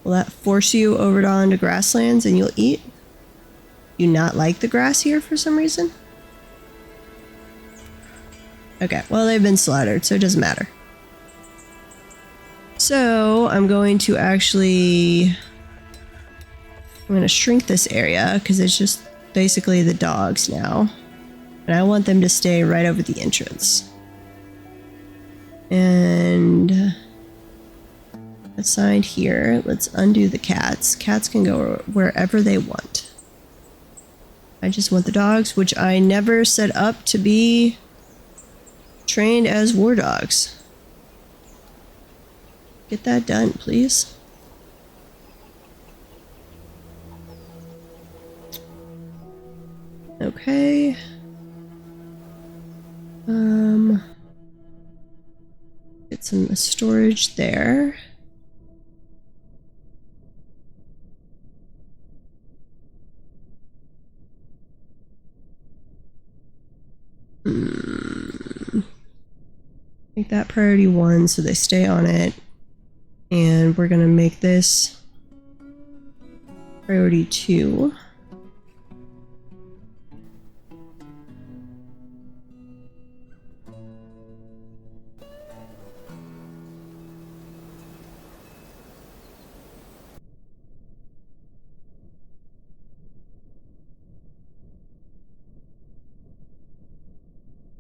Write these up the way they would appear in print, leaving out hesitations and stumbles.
Will that force you over onto grasslands and you'll eat? You not like the grass here for some reason? Okay, well they've been slaughtered, so it doesn't matter. So I'm going to actually... I'm going to shrink this area because it's just basically the dogs now. And I want them to stay right over the entrance. And assigned here. Let's undo the cats. Cats can go wherever they want. I just want the dogs, which I never set up to be trained as war dogs. Get that done, please. Okay. Get some storage there. Make that priority 1 so they stay on it. And we're gonna make this priority 2.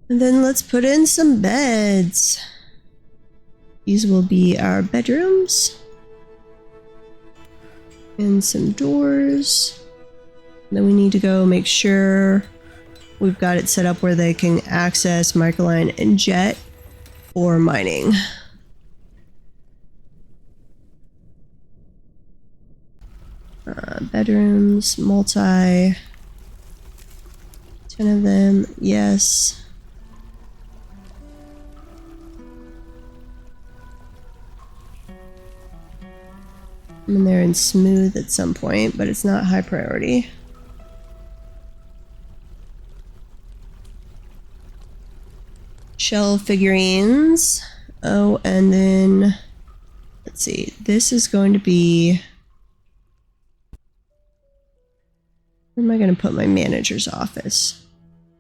And then let's put in some beds. These will be our bedrooms. And some doors. And then we need to go make sure we've got it set up where they can access Microline and Jet for mining. Bedrooms, multi. 10 of them, yes. And they're in smooth at some point, but it's not high priority. Shell figurines. Oh, and then let's see. This is going to be... Where am I going to put my manager's office?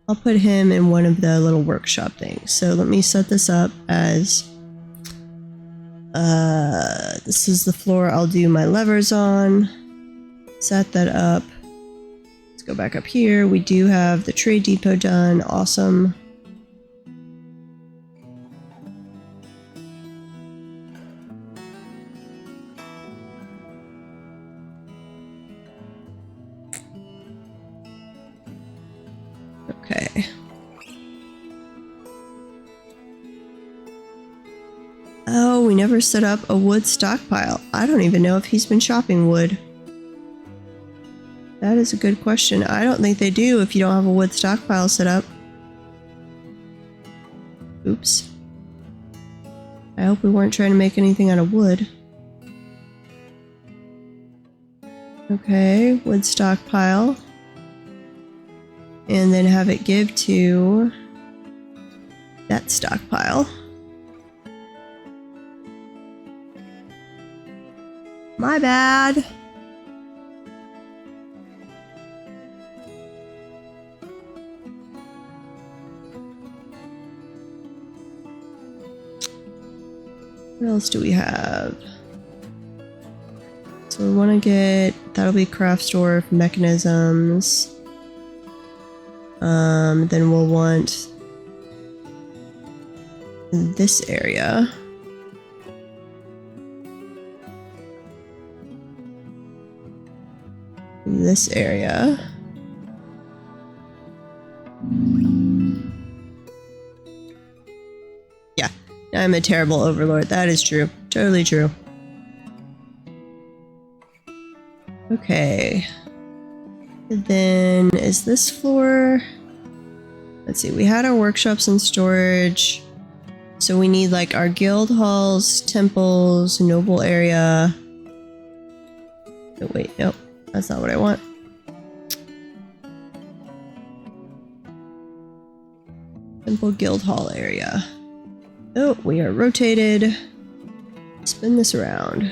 I'll put him in one of the little workshop things. So let me set this up as... this is the floor I'll do my levers on. Set that up. Let's go back up here. We do have the trade depot done. Awesome. Okay. Oh, we never set up a wood stockpile. I don't even know if he's been chopping wood. That is a good question. I don't think they do if you don't have a wood stockpile set up. Oops. I hope we weren't trying to make anything out of wood. Okay, wood stockpile. And then have it give to that stockpile. My bad. What else do we have? So we want to get, that'll be craft store mechanisms. Then we'll want this area. This area. Yeah, I'm a terrible overlord. That is true. Totally true. Okay. And then is this floor? Let's see, we had our workshops and storage. So we need like our guild halls, temples, noble area. Oh wait, nope. That's not what I want. Temple Guild Hall area. Oh, we are rotated. Spin this around.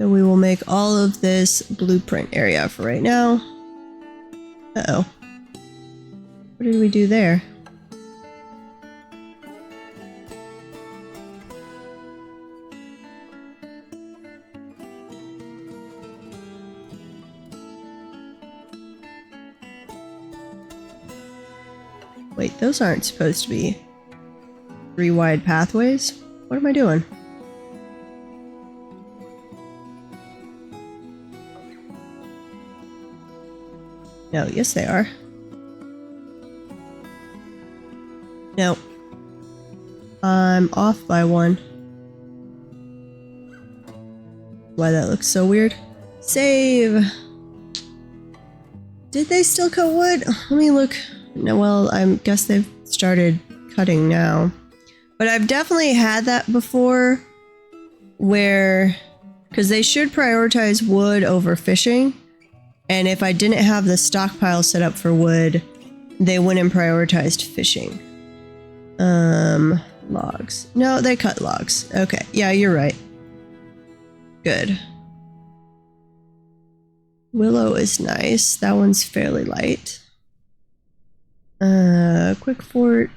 So we will make all of this blueprint area for right now. Uh-oh. What did we do there? Wait, those aren't supposed to be 3 wide pathways. What am I doing? No, yes they are. No. I'm off by 1. Why that looks so weird. Save! Did they still cut wood? Let me look. No, well, I guess they've started cutting now. But I've definitely had that before where, because they should prioritize wood over fishing. And if I didn't have the stockpile set up for wood, they wouldn't prioritize fishing. Logs. No, they cut logs. Okay, yeah, you're right. Good. Willow is nice. That one's fairly light. Quick fort.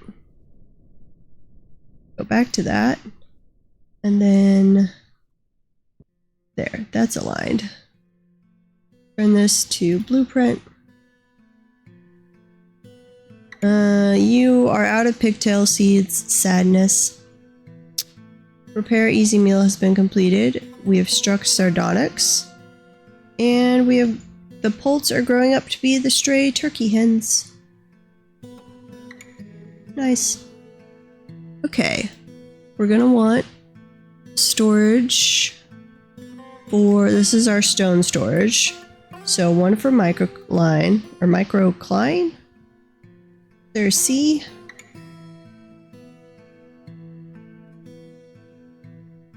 Go back to that. And then there, that's aligned. Turn this to blueprint. You are out of pigtail seeds. Sadness. Repair easy meal has been completed. We have struck sardonyx. And we have the poults are growing up to be the stray turkey hens. Nice. Okay. We're gonna want storage for, this is our stone storage. So 1 for microcline, or microcline? There's C.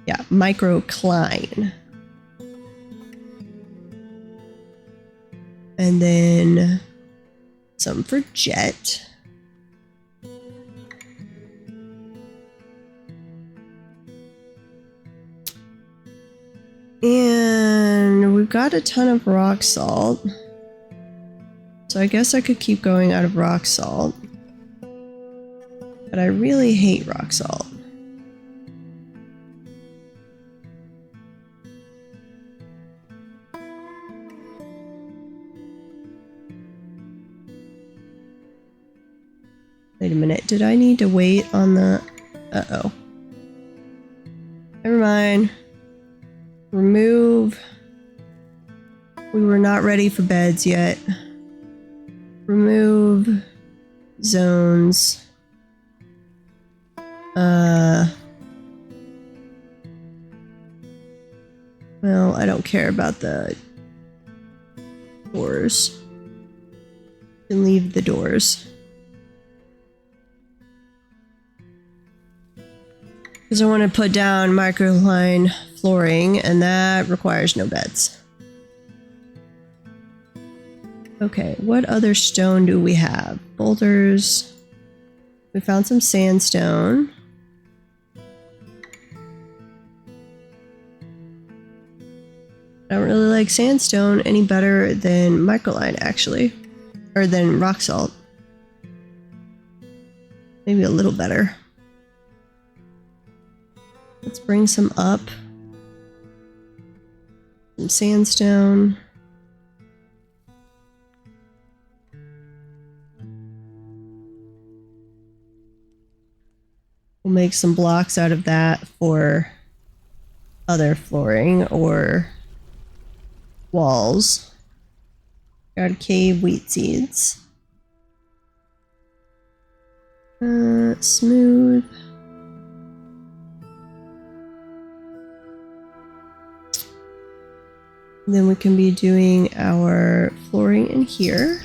Yeah, microcline. And then some for jet. And we've got a ton of rock salt. So I guess I could keep going out of rock salt. But I really hate rock salt. Wait a minute, did I need to wait on the... Uh-oh. Never mind. Remove. We were not ready for beds yet. Remove zones. Well, I don't care about the doors. You can leave the doors. Because I want to put down microline flooring, and that requires no beds. Okay, what other stone do we have? Boulders. We found some sandstone. I don't really like sandstone any better than microline, actually. Or than rock salt. Maybe a little better. Let's bring some up. Some sandstone. We'll make some blocks out of that for other flooring or walls. Got cave wheat seeds. Smooth. Then we can be doing our flooring in here.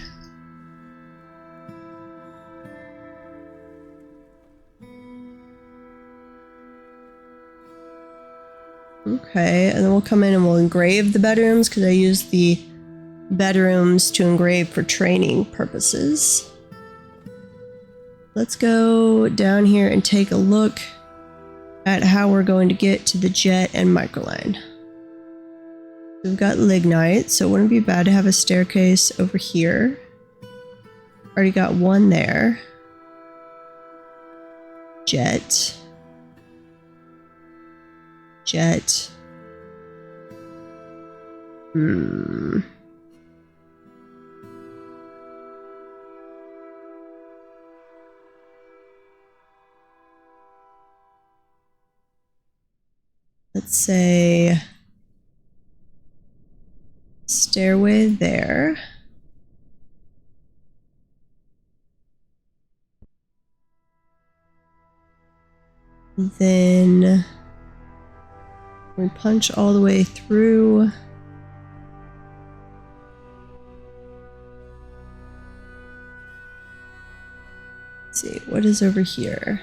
Okay, and then we'll come in and we'll engrave the bedrooms because I use the bedrooms to engrave for training purposes. Let's go down here and take a look at how we're going to get to the jet and microline. We've got lignite, so it wouldn't be bad to have a staircase over here. Already got one there. Jet. Jet. Let's say stairway there. Then we punch all the way through. Let's see, what is over here?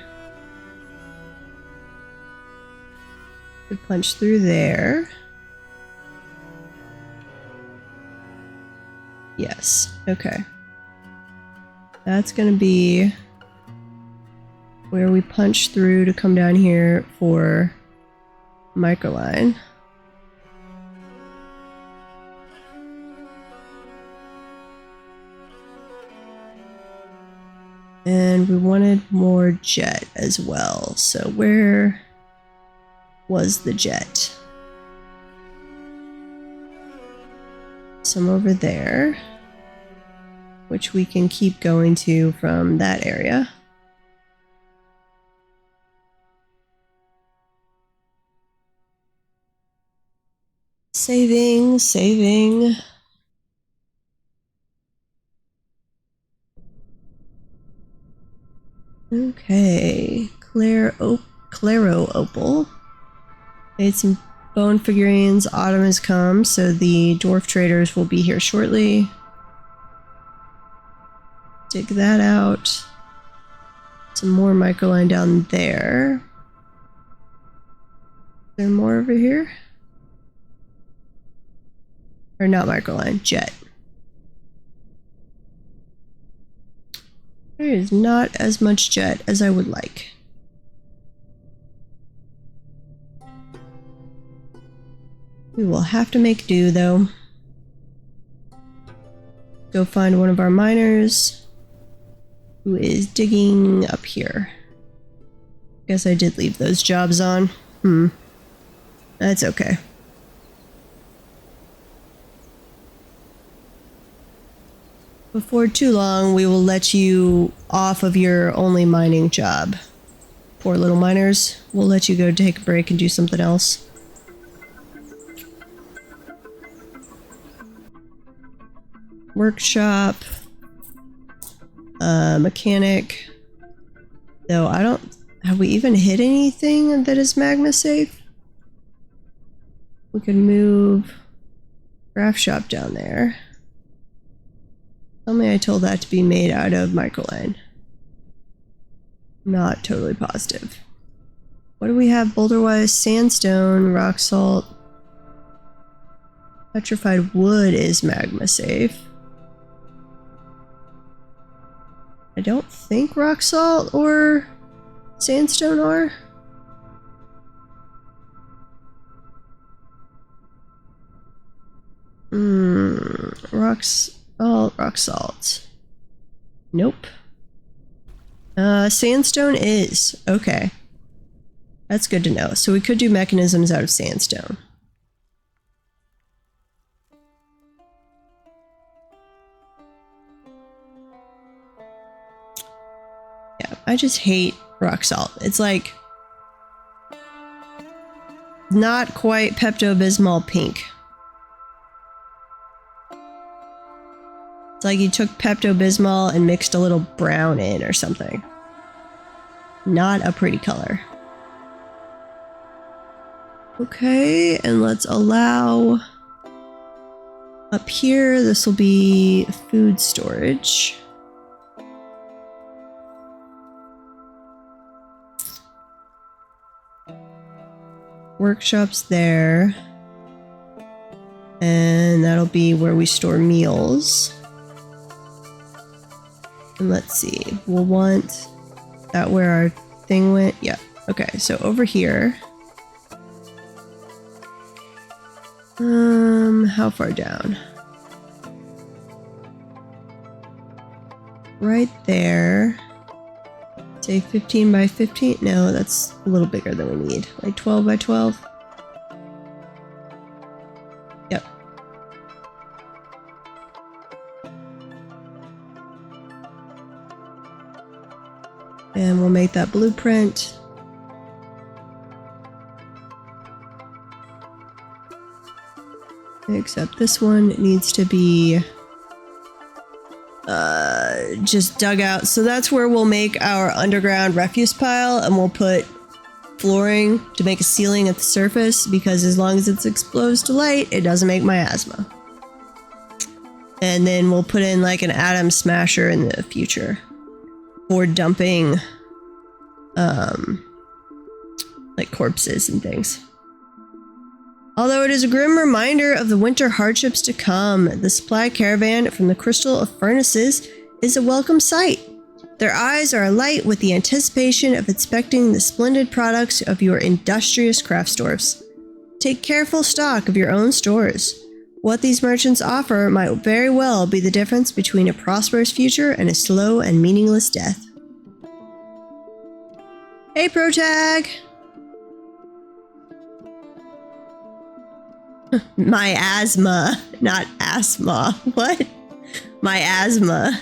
We punch through there. Yes, okay. That's gonna be where we punch through to come down here for microline. And we wanted more jet as well. So where was the jet? Some over there, which we can keep going to from that area. Saving. Okay, Claro Opal. Made some bone figurines. Autumn has come, so the dwarf traders will be here shortly. Dig that out. Some more microline down there. Is there more over here? Or not microline, jet. There is not as much jet as I would like. We will have to make do, though. Go find one of our miners who is digging up here. Guess I did leave those jobs on. That's okay. Before too long, we will let you off of your only mining job. Poor little miners. We'll let you go take a break and do something else. Workshop. Mechanic. Though I don't... Have we even hit anything that is magma safe? We could move craft shop down there. Tell me I told that to be made out of microline. Not totally positive. What do we have boulder-wise? Sandstone, rock salt. Petrified wood is magma safe. I don't think rock salt or sandstone are. Rock salt. Nope. Sandstone is. Okay. That's good to know. So we could do mechanisms out of sandstone. Yeah, I just hate rock salt. It's like not quite Pepto-Bismol pink. It's like you took Pepto-Bismol and mixed a little brown in or something. Not a pretty color. Okay, and let's allow... Up here, this will be food storage. Workshops there. And that'll be where we store meals. And let's see, we'll want that where our thing went. Yeah, okay, so over here. How far down? Right there. Say 15 by 15? No, that's a little bigger than we need. Like 12 by 12? Yep. And we'll make that blueprint. Except this one needs to be just dug out. So that's where we'll make our underground refuse pile, and we'll put flooring to make a ceiling at the surface, because as long as it's exposed to light, it doesn't make miasma. And then we'll put in like an atom smasher in the future for dumping like corpses and things. Although it is a grim reminder of the winter hardships to come, the supply caravan from the Crystal of Furnaces is a welcome sight. Their eyes are alight with the anticipation of inspecting the splendid products of your industrious craft stores. Take careful stock of your own stores. What these merchants offer might very well be the difference between a prosperous future and a slow and meaningless death. Hey, Protag! My asthma, not asthma. What? My asthma.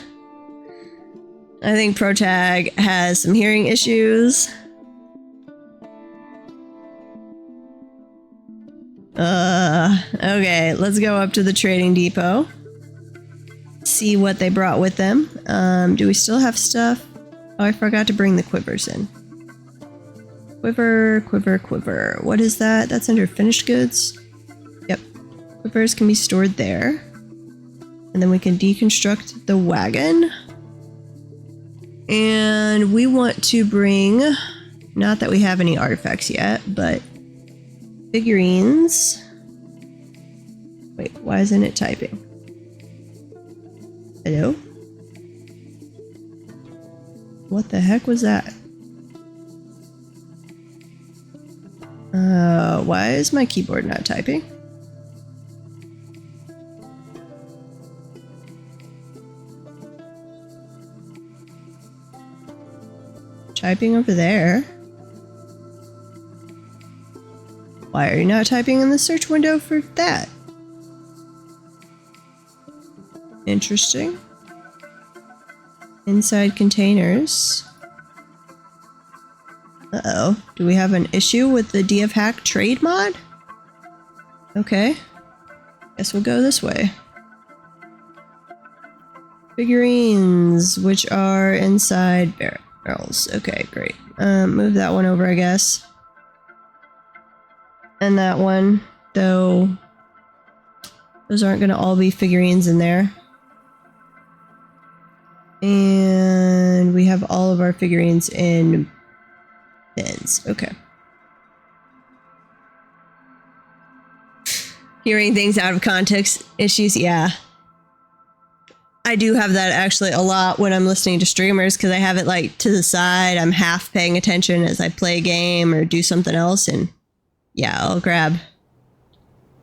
I think Protag has some hearing issues. Okay, let's go up to the trading depot. See what they brought with them. Do we still have stuff? Oh, I forgot to bring the quivers in. Quiver, quiver, quiver. What is that? That's under finished goods. Yep. Quivers can be stored there. And then we can deconstruct the wagon. And we want to bring, not that we have any artifacts yet, but figurines. Wait, why isn't it typing? Hello? What the heck was that? Why is my keyboard not typing? Typing over there. Why are you not typing in the search window for that? Interesting. Inside containers. Uh-oh. Do we have an issue with the DF Hack trade mod? Okay. Guess we'll go this way. Figurines, which are inside barrels. Okay, great. Move that one over, I guess. And that one, though. Those aren't going to all be figurines in there. And we have all of our figurines in bins. Okay. Hearing things out of context issues, yeah. I do have that actually a lot when I'm listening to streamers, because I have it like to the side. I'm half paying attention as I play a game or do something else, and yeah, I'll grab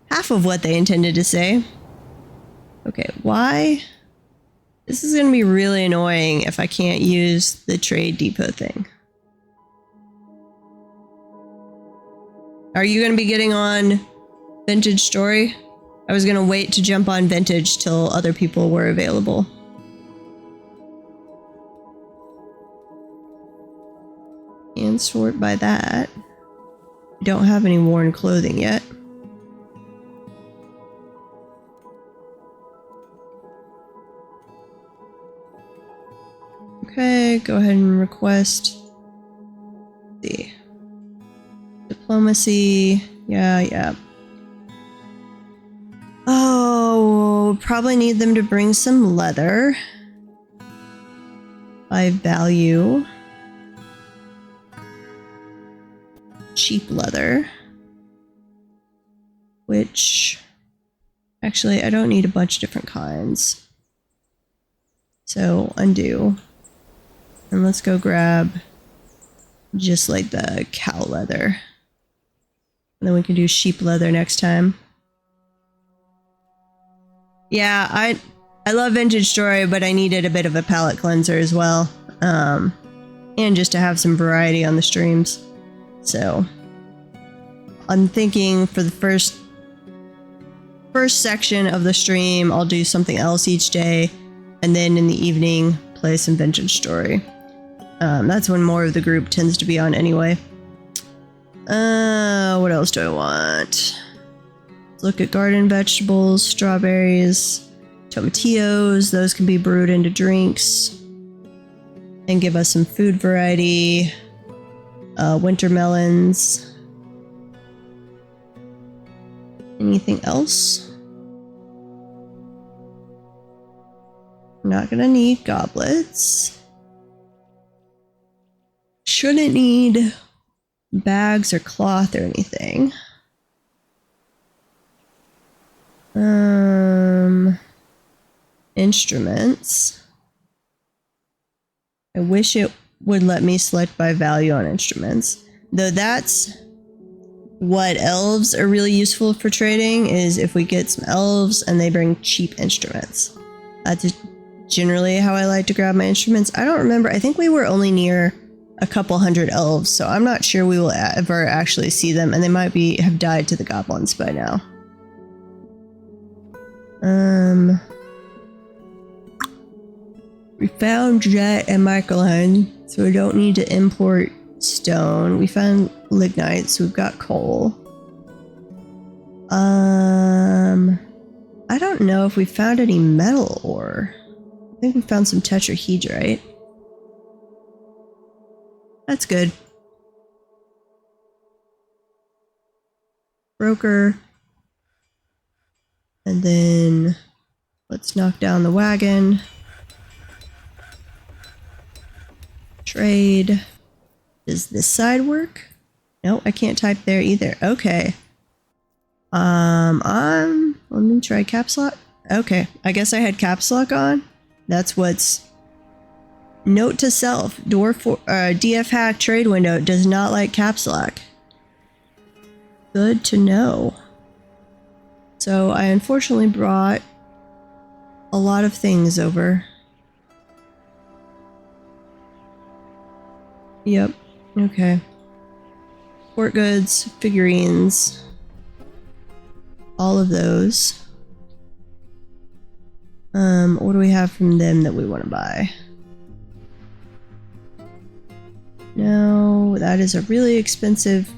half of what they intended to say. Okay, why? This is going to be really annoying if I can't use the trade depot thing. Are you going to be getting on Vintage Story? I was going to wait to jump on Vintage till other people were available. And sort by that. I don't have any worn clothing yet. Okay, go ahead and request the diplomacy. Yeah. Oh, probably need them to bring some leather. By value. Cheap leather. Which, actually, I don't need a bunch of different kinds. So, undo. And let's go grab just like the cow leather. And then we can do sheep leather next time. Yeah, I love Vintage Story, but I needed a bit of a palate cleanser as well. And just to have some variety on the streams. So I'm thinking for the first section of the stream, I'll do something else each day, and then in the evening play some Vintage Story. That's when more of the group tends to be on anyway. What else do I want? Let's look at garden vegetables, strawberries, tomatillos. Those can be brewed into drinks and give us some food variety. Winter melons. Anything else? We're not gonna need goblets. Shouldn't need bags or cloth or anything. Instruments. I wish it would let me select by value on instruments. Though that's what elves are really useful for trading, is if we get some elves and they bring cheap instruments. That's generally how I like to grab my instruments. I don't remember. I think we were only near a couple hundred elves, so I'm not sure we will ever actually see them, and they might have died to the goblins by now. We found jet and Michelin, so we don't need to import stone. We found lignite, so we've got coal. I don't know if we found any metal ore. I think we found some tetrahedrite. That's good. Broker. And then let's knock down the wagon. Trade. Does this side work? No, I can't type there either. Okay. Let me try caps lock. Okay, I guess I had caps lock on. That's what's... Note to self, DF hack trade window does not like caps lock. Good to know. So I unfortunately brought a lot of things over. Yep, okay. Sport goods, figurines, all of those. What do we have from them that we want to buy? No, that is a really expensive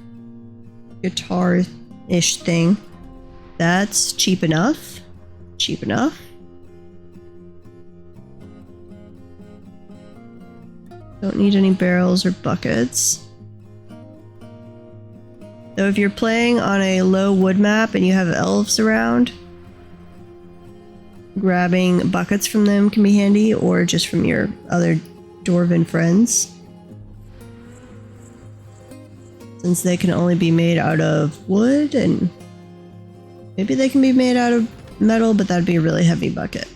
guitar-ish thing. That's cheap enough. Cheap enough. Don't need any barrels or buckets. Though if you're playing on a low wood map and you have elves around, grabbing buckets from them can be handy, or just from your other dwarven friends. Since they can only be made out of wood, and maybe they can be made out of metal, but that'd be a really heavy bucket.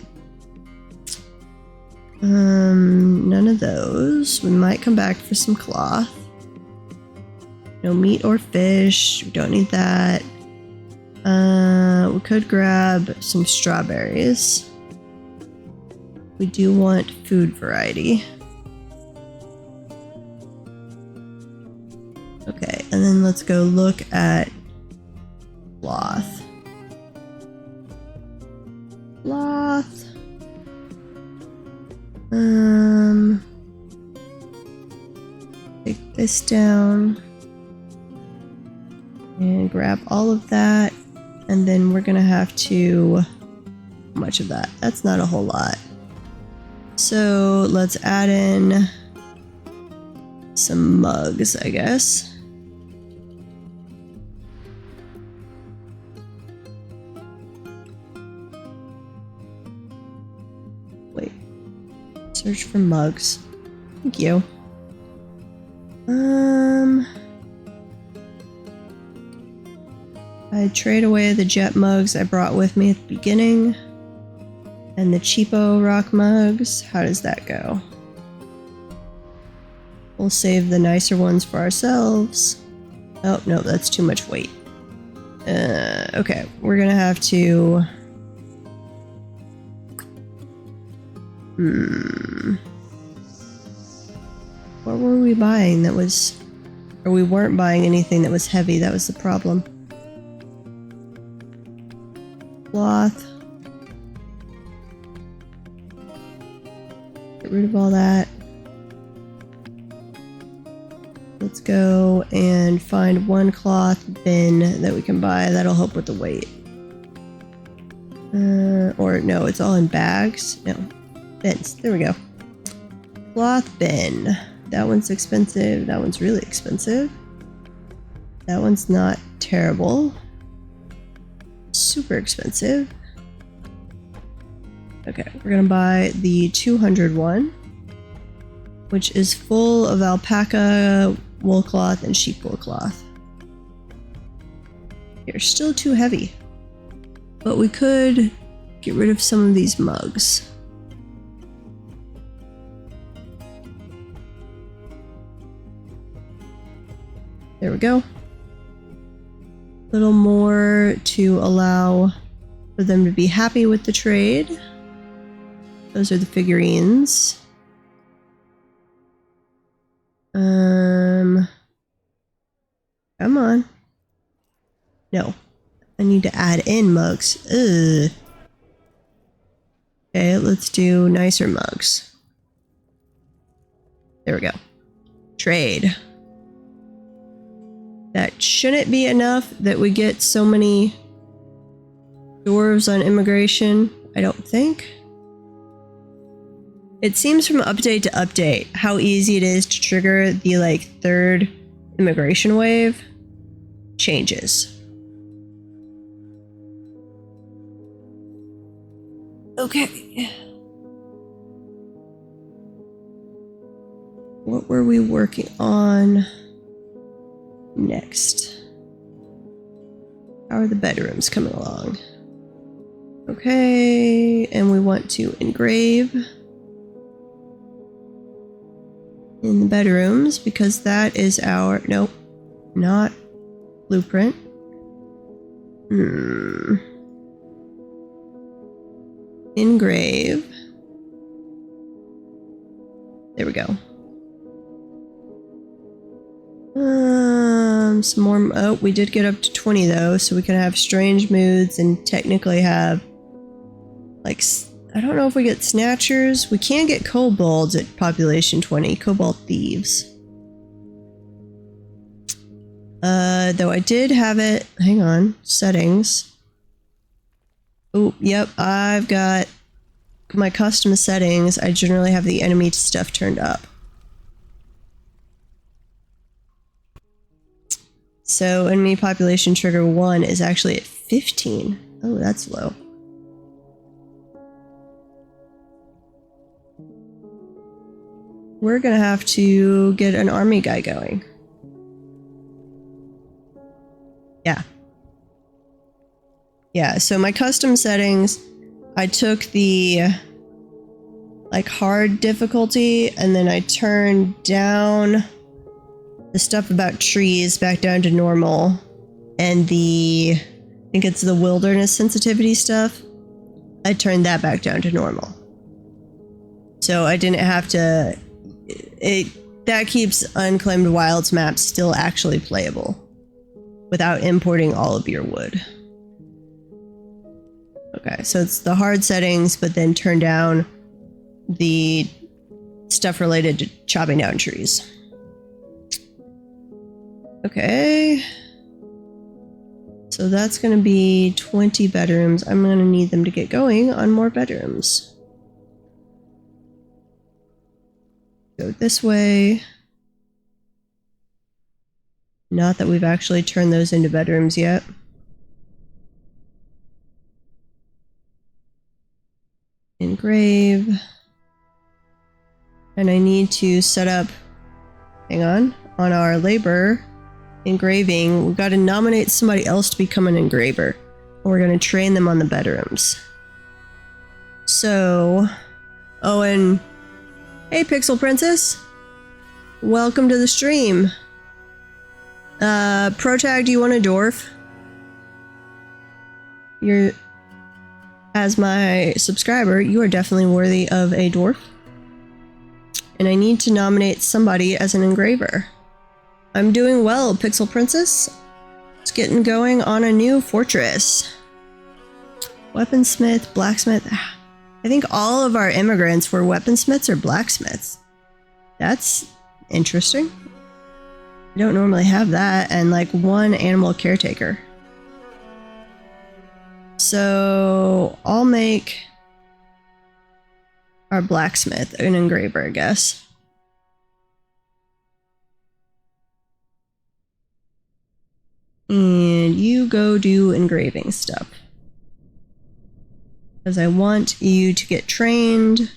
None of those. We might come back for some cloth. No meat or fish. We don't need that. We could grab some strawberries. We do want food variety. Okay, and then let's go look at cloth. Cloth. Take this down and grab all of that, and then we're gonna have to... How much of that? That's not a whole lot. So let's add in some mugs, I guess. Wait. Search for mugs. Thank you. I'd trade away the jet mugs I brought with me at the beginning. And the cheapo rock mugs. How does that go? We'll save the nicer ones for ourselves. Oh, no, that's too much weight. Okay, we're gonna have to What were we buying that was... Or we weren't buying anything that was heavy, that was the problem. Cloth. Get rid of all that. Let's go and find one cloth bin that we can buy. That'll help with the weight. Or no, it's all in bags. No, bins. There we go. Cloth bin. That one's expensive. That one's really expensive. That one's not terrible. Super expensive. Okay, we're gonna buy the 200 one, which is full of alpaca wool cloth and sheep wool cloth. They're still too heavy, but we could get rid of some of these mugs. There we go. A little more to allow for them to be happy with the trade. Those are the figurines. Come on. No. I need to add in mugs. Ugh. Okay, let's do nicer mugs. There we go. Trade. That shouldn't be enough that we get so many dwarves on immigration, I don't think. It seems from update to update how easy it is to trigger the like third immigration wave changes. Okay. What were we working on next? How are the bedrooms coming along? Okay, and we want to engrave in the bedrooms because that is our... Nope, not blueprint. Engrave. There we go. Some more. Oh, we did get up to 20 though, so we can have strange moods and technically have like, I don't know if we get snatchers. We can get kobolds at population 20, kobold thieves. Though I did have it. Hang on, settings. Oh, yep, I've got my custom settings. I generally have the enemy stuff turned up. So enemy population trigger 1 is actually at 15. Oh, that's low. We're gonna have to get an army guy going. Yeah. Yeah, so my custom settings, I took the like hard difficulty and then I turned down the stuff about trees back down to normal, and the, I think it's the wilderness sensitivity stuff, I turned that back down to normal. So I didn't have to, that keeps Unclaimed Wilds maps still actually playable without importing all of your wood. Okay, so it's the hard settings, but then turn down the stuff related to chopping down trees. Okay. So that's going to be 20 bedrooms. I'm going to need them to get going on more bedrooms. Go this way. Not that we've actually turned those into bedrooms yet. Engrave. And I need to set up, hang on our labor engraving. We've got to nominate somebody else to become an engraver. And we're going to train them on the bedrooms. So, oh, and hey, Pixel Princess. Welcome to the stream. Protag, do you want a dwarf? as my subscriber, you are definitely worthy of a dwarf. And I need to nominate somebody as an engraver. I'm doing well, Pixel Princess. It's getting going on a new fortress. Weaponsmith, blacksmith. I think all of our immigrants were weaponsmiths or blacksmiths. That's interesting. I don't normally have that. And like one animal caretaker. So I'll make our blacksmith an engraver, I guess. And you go do engraving stuff. Because I want you to get trained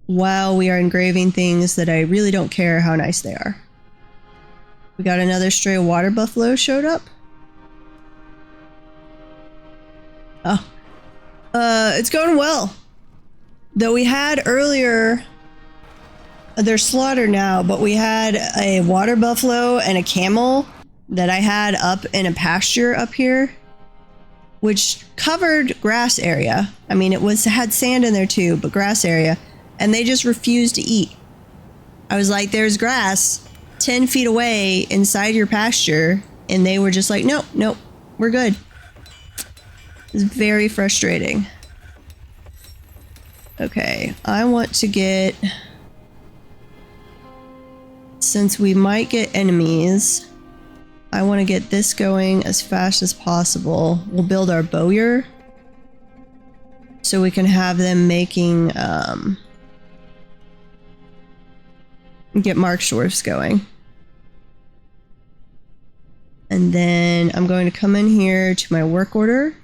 while we are engraving things that I really don't care how nice they are. We got another stray water buffalo showed up. Oh. It's going well. Though we had earlier, they're slaughtered now, but we had a water buffalo and a camel that I had up in a pasture up here, which covered grass area. I mean, it had sand in there too, but grass area, and they just refused to eat. I was like, there's grass 10 feet away inside your pasture, and they were just like, nope, nope, we're good. It's very frustrating. Okay, I want to get, since we might get enemies, I want to get this going as fast as possible. We'll build our bowyer so we can have them making, get mark dwarfs going. And then I'm going to come in here to my work order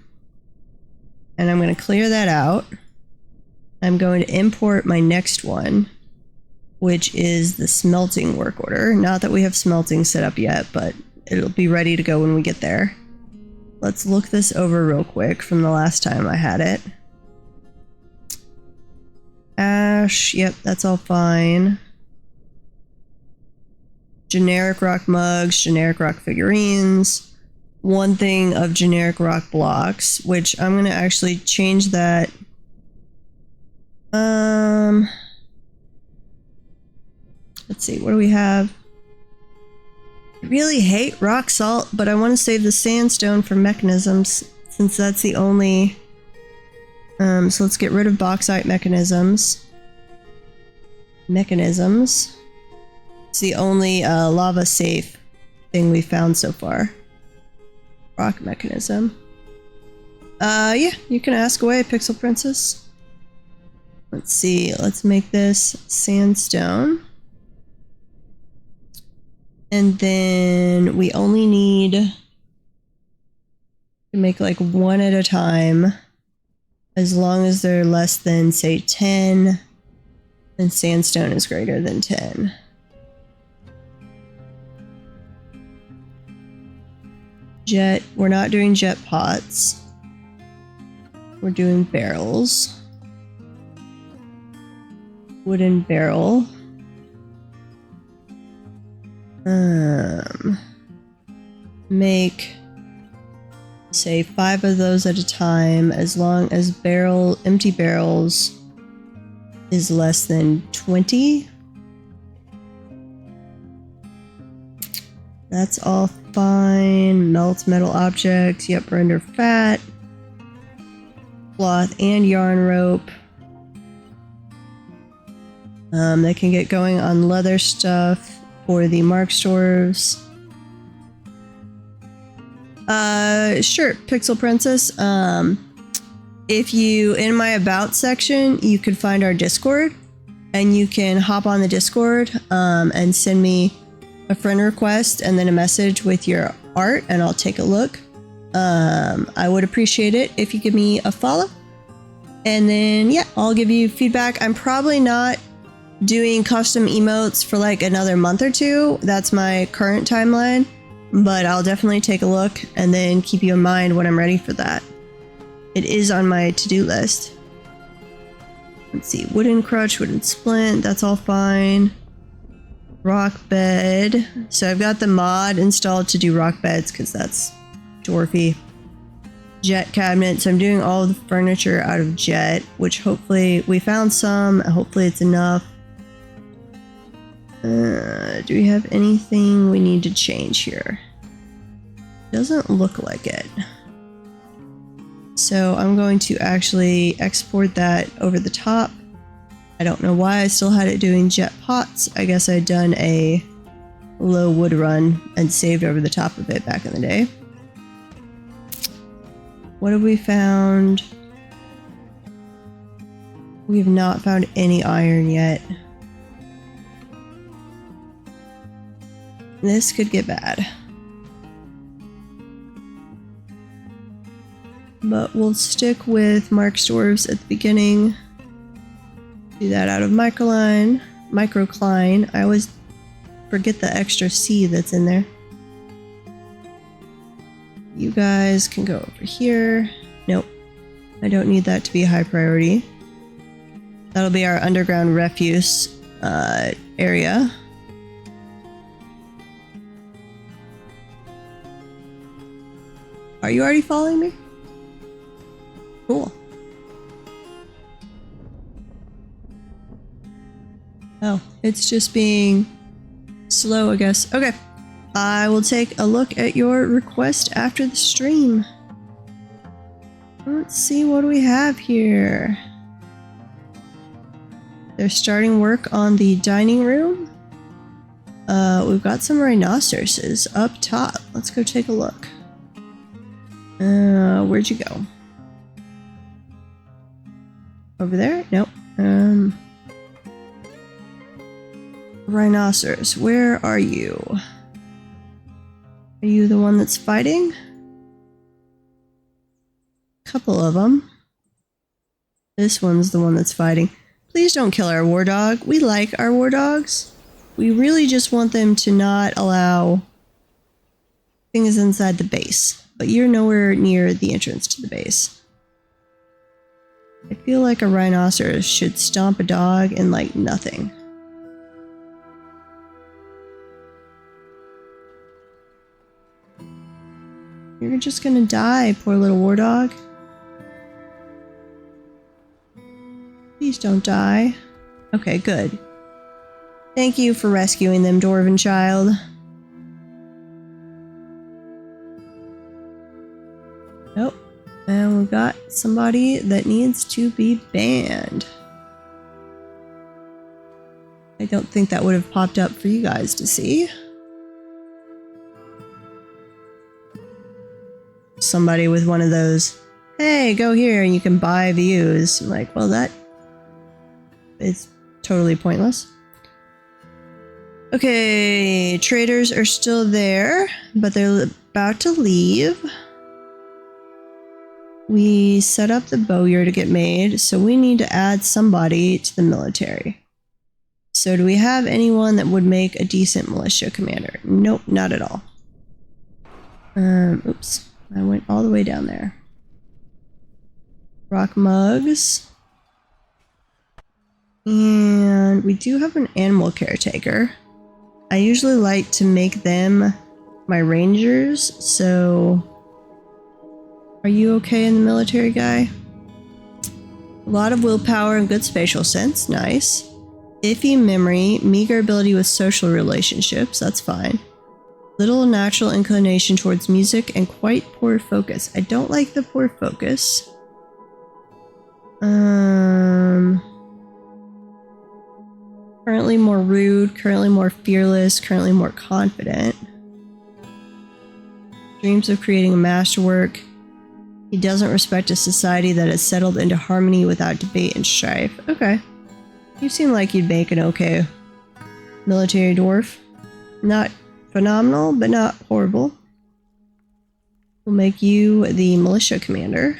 and I'm going to clear that out. I'm going to import my next one, which is the smelting work order. Not that we have smelting set up yet, but it'll be ready to go when we get there. Let's look this over real quick from the last time I had it. Ash, yep, that's all fine. Generic rock mugs, generic rock figurines. One thing of generic rock blocks, which I'm going to actually change that. Let's see, what do we have? I really hate rock salt, but I want to save the sandstone for mechanisms since that's the only. So let's get rid of bauxite mechanisms. It's the only lava safe thing we found so far. Rock mechanism. Yeah, you can ask away, Pixel Princess. Let's see, let's make this sandstone. And then we only need to make like one at a time, as long as they're less than, say, 10, and sandstone is greater than 10. Jet, we're not doing jet pots. We're doing barrels. Wooden barrel. Make, say, 5 of those at a time, as long as empty barrels is less than 20. That's all fine. Melt metal objects. Yep, render fat. Cloth and yarn rope. They can get going on leather stuff for the mark dwarves. Sure, Pixel Princess. If you, in my about section, you could find our Discord, and you can hop on the Discord and send me a friend request and then a message with your art, and I'll take a look. I would appreciate it if you give me a follow, and then yeah, I'll give you feedback. I'm probably not doing custom emotes for like another month or two. That's my current timeline, but I'll definitely take a look and then keep you in mind when I'm ready for that. It is on my to-do list. Let's see, wooden crutch, wooden splint, that's all fine. Rock bed. So I've got the mod installed to do rock beds because that's dwarfy. jet cabinet. So I'm doing all of the furniture out of jet, which hopefully we found some. Hopefully it's enough. Do we have anything we need to change here? Doesn't look like it. So I'm going to actually export that over the top. I don't know why I still had it doing jet pots. I guess I'd done a low wood run and saved over the top of it back in the day. What have we found? We have not found any iron yet. This could get bad. But we'll stick with Mark's Dwarfs at the beginning. Do that out of microcline. I always forget the extra C that's in there. You guys can go over here. Nope. I don't need that to be a high priority. That'll be our underground refuse area. Are you already following me? Cool. Oh, it's just being slow, I guess. Okay. I will take a look at your request after the stream. Let's see what we have here. They're starting work on the dining room. We've got some rhinoceroses up top. Let's go take a look. Where'd you go? Over there? Nope. Rhinoceros, where are you? Are you the one that's fighting? Couple of them. This one's the one that's fighting. Please don't kill our war dog. We like our war dogs. We really just want them to not allow things inside the base. But you're nowhere near the entrance to the base. I feel like a rhinoceros should stomp a dog in like nothing. You're just gonna die, poor little war dog. Please don't die. Okay, good. Thank you for rescuing them, Dwarven child. Nope. And we've got somebody that needs to be banned. I don't think that would have popped up for you guys to see. Somebody with one of those, hey, go here and you can buy views. I'm like, well, that is totally pointless. Okay, traders are still there, but they're about to leave. We set up the bowyer to get made, so we need to add somebody to the military. So do we have anyone that would make a decent militia commander? Nope, not at all. Oops. I went all the way down there. Rock mugs. And we do have an animal caretaker. I usually like to make them my rangers, so... Are you okay in the military, guy? A lot of willpower and good spatial sense. Nice. Iffy memory, meager ability with social relationships. That's fine. Little natural inclination towards music and quite poor focus. I don't like the poor focus. Currently more rude, currently more fearless, currently more confident. Dreams of creating a masterwork. He doesn't respect a society that has settled into harmony without debate and strife. Okay. You seem like you'd make an okay military dwarf. Not phenomenal, but not horrible. We'll make you the militia commander.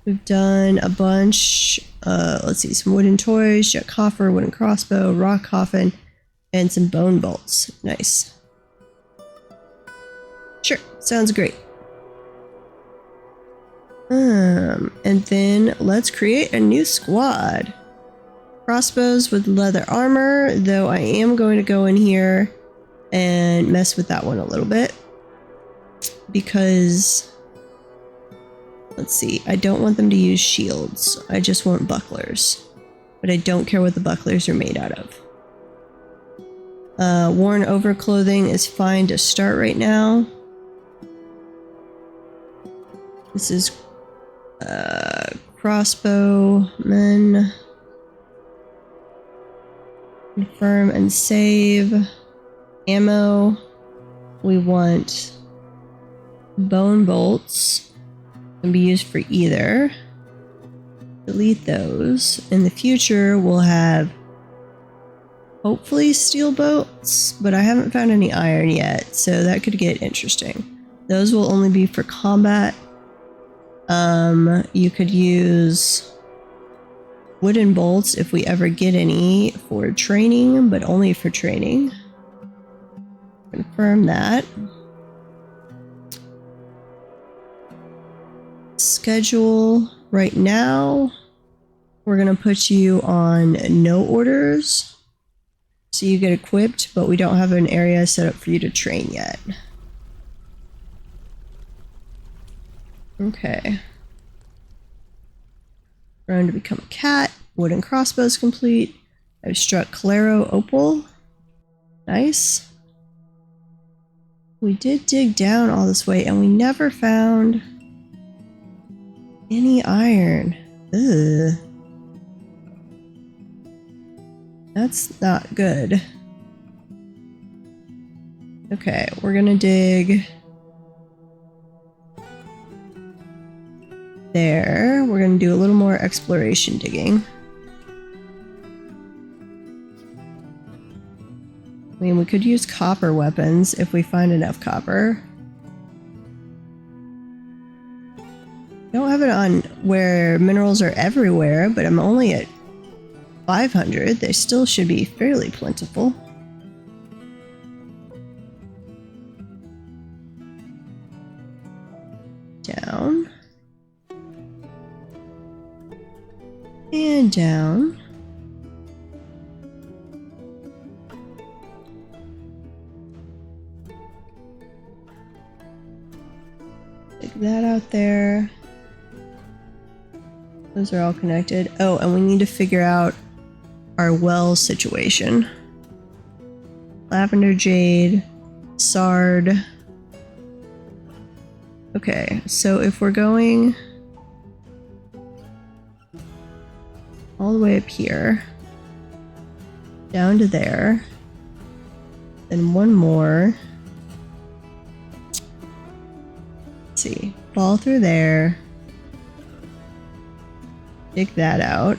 We've done a bunch, let's see, some wooden toys, jet coffer, wooden crossbow, rock coffin, and some bone bolts. Nice. Sure, sounds great. And then let's create a new squad. Crossbows with leather armor, though I am going to go in here and mess with that one a little bit. because, let's see, I don't want them to use shields. I just want bucklers. But I don't care what the bucklers are made out of. Worn overclothing is fine to start right now. This is crossbow men. Confirm and save. Ammo. We want bone bolts. Can be used for either. Delete those. In the future, we'll have hopefully steel bolts, but I haven't found any iron yet, so that could get interesting. Those will only be for combat. You could use wooden bolts if we ever get any for training, but only for training. Confirm that. Schedule right now. We're going to put you on no orders. So you get equipped, but we don't have an area set up for you to train yet. Okay. Grown to become a cat. Wooden crossbows complete. I've struck Calero Opal. Nice. We did dig down all this way and we never found any iron. Ugh. That's not good. Okay, we're gonna dig there. We're gonna do a little more exploration digging. I mean, we could use copper weapons if we find enough copper. Don't have it on where minerals are everywhere, but I'm only at 500. They still should be fairly plentiful. Down. And down. Take that out there. Those are all connected. Oh, and we need to figure out our well situation. Lavender jade, sard. Okay, so if we're going all the way up here, down to there, then one more. Let's see, fall through there, dig that out.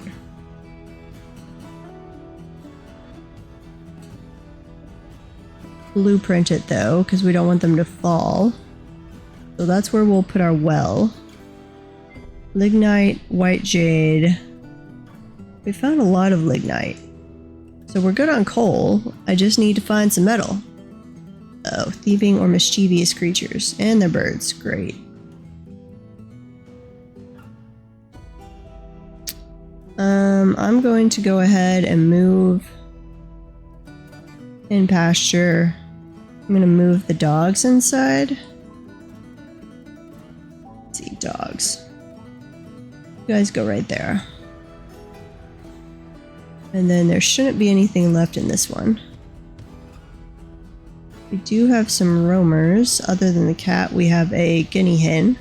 Blueprint it though, because we don't want them to fall. So that's where we'll put our well. Lignite, white jade. We found a lot of lignite. So we're good on coal. I just need to find some metal. Oh, thieving or mischievous creatures. And they're birds. Great. I'm going to go ahead and move in pasture. I'm going to move the dogs inside. Let's see, dogs. You guys go right there. And then there shouldn't be anything left in this one. We do have some roamers. Other than the cat, we have a guinea hen.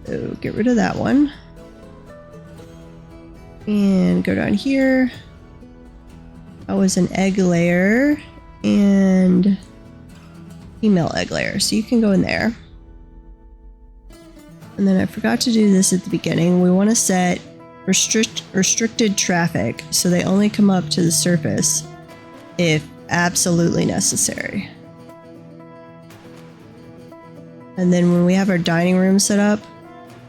So get rid of that one. And go down here. That was an egg layer and female egg layer. So you can go in there. And then I forgot to do this at the beginning. We want to set restricted traffic so they only come up to the surface if absolutely necessary. And then when we have our dining room set up,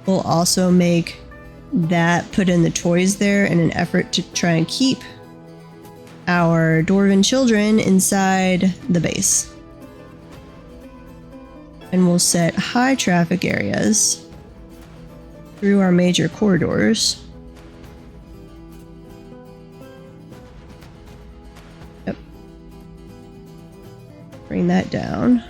we'll also make that put in the toys there in an effort to try and keep our dwarven children inside the base. And we'll set high traffic areas through our major corridors. Yep. Bring that down.